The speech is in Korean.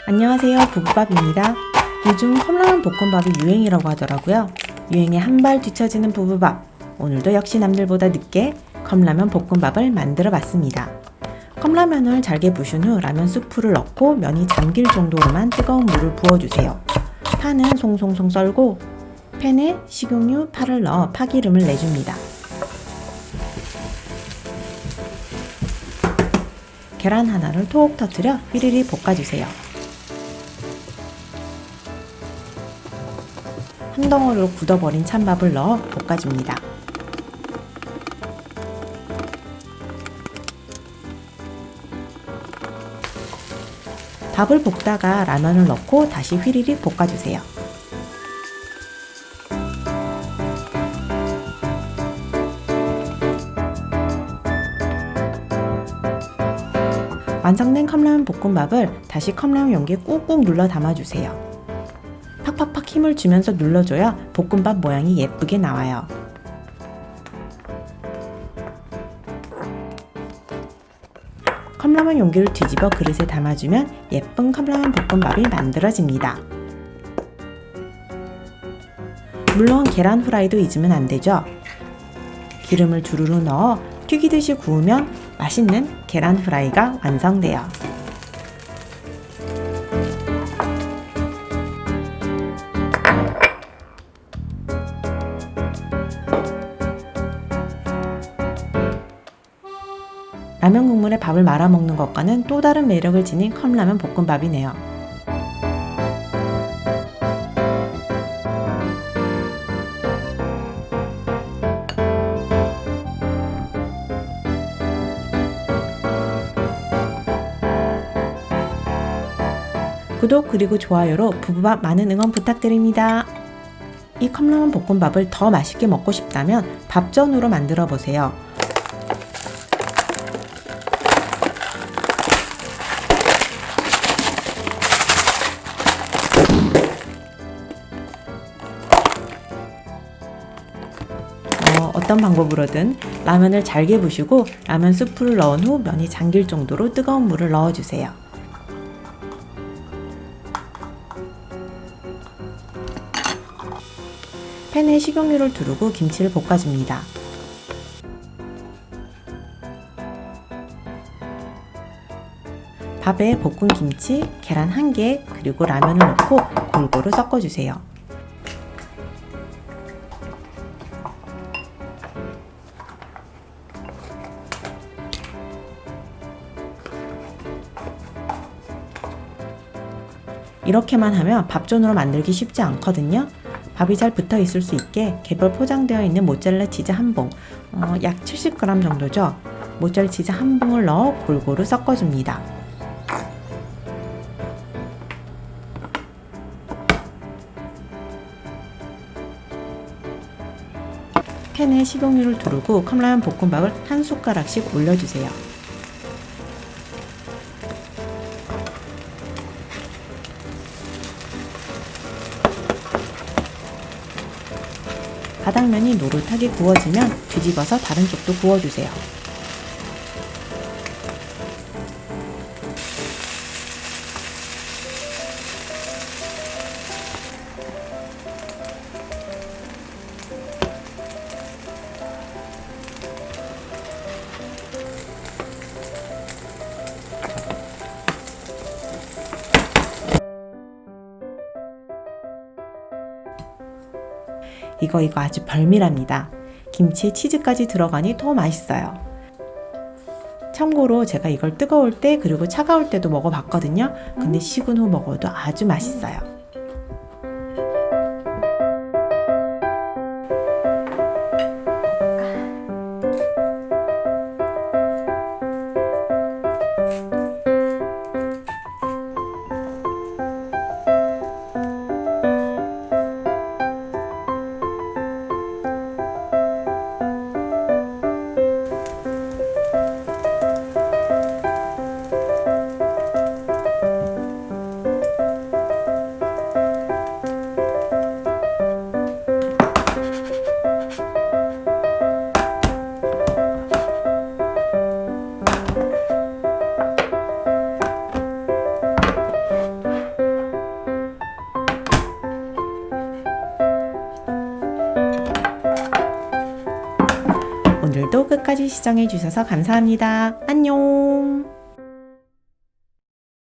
안녕하세요, 부부밥입니다. 요즘 컵라면 볶음밥이 유행이라고 하더라고요. 유행에 한 발 뒤처지는 부부밥. 오늘도 역시 남들보다 늦게 컵라면 볶음밥을 만들어 봤습니다. 컵라면을 잘게 부신 후 라면 스프를 넣고 면이 잠길 정도로만 뜨거운 물을 부어주세요. 파는 송송송 썰고 팬에 식용유, 파를 넣어 파기름을 내줍니다. 계란 하나를 톡 터뜨려 휘리리 볶아주세요. 한 덩어리로 굳어버린 찬밥을 넣어 볶아줍니다. 밥을 볶다가 라면을 넣고 다시 휘리리 볶아주세요. 완성된 컵라면 볶음밥을 다시 컵라면 용기에 꾹꾹 눌러 담아주세요. 팍팍팍 힘을 주면서 눌러줘야 볶음밥 모양이 예쁘게 나와요. 컵라면 용기를 뒤집어 그릇에 담아주면 예쁜 컵라면 볶음밥이 만들어집니다. 물론 계란 후라이도 잊으면 안 되죠. 기름을 주르르 넣어 튀기듯이 구우면 맛있는 계란 후라이가 완성돼요. 라면 국물에 밥을 말아 먹는 것과는 또 다른 매력을 지닌 컵라면 볶음밥이네요. 구독 그리고 좋아요로 부부밥 많은 응원 부탁드립니다. 이 컵라면 볶음밥을 더 맛있게 먹고 싶다면 밥전으로 만들어 보세요. 어떤 방법으로든 라면을 잘게 부시고 라면 스프를 넣은 후 면이 잠길 정도로 뜨거운 물을 넣어주세요. 팬에 식용유를 두르고 김치를 볶아줍니다. 밥에 볶은 김치, 계란 1개, 그리고 라면을 넣고 골고루 섞어주세요. 이렇게만 하면 밥전으로 만들기 쉽지 않거든요. 밥이 잘 붙어 있을 수 있게 개별 포장되어 있는 모짜렐라 치즈 한 봉, 약 70g 정도죠. 모짜렐라 치즈 한 봉을 넣어 골고루 섞어줍니다. 팬에 식용유를 두르고 컵라면 볶음밥을 한 숟가락씩 올려주세요. 바닥면이 노릇하게 구워지면 뒤집어서 다른 쪽도 구워주세요. 이거 아주 별미랍니다. 김치에 치즈까지 들어가니 더 맛있어요. 참고로 제가 이걸 뜨거울 때 그리고 차가울 때도 먹어봤거든요. 근데 식은 후 먹어도 아주 맛있어요. 오늘도 끝까지 시청해 주셔서 감사합니다. 안녕!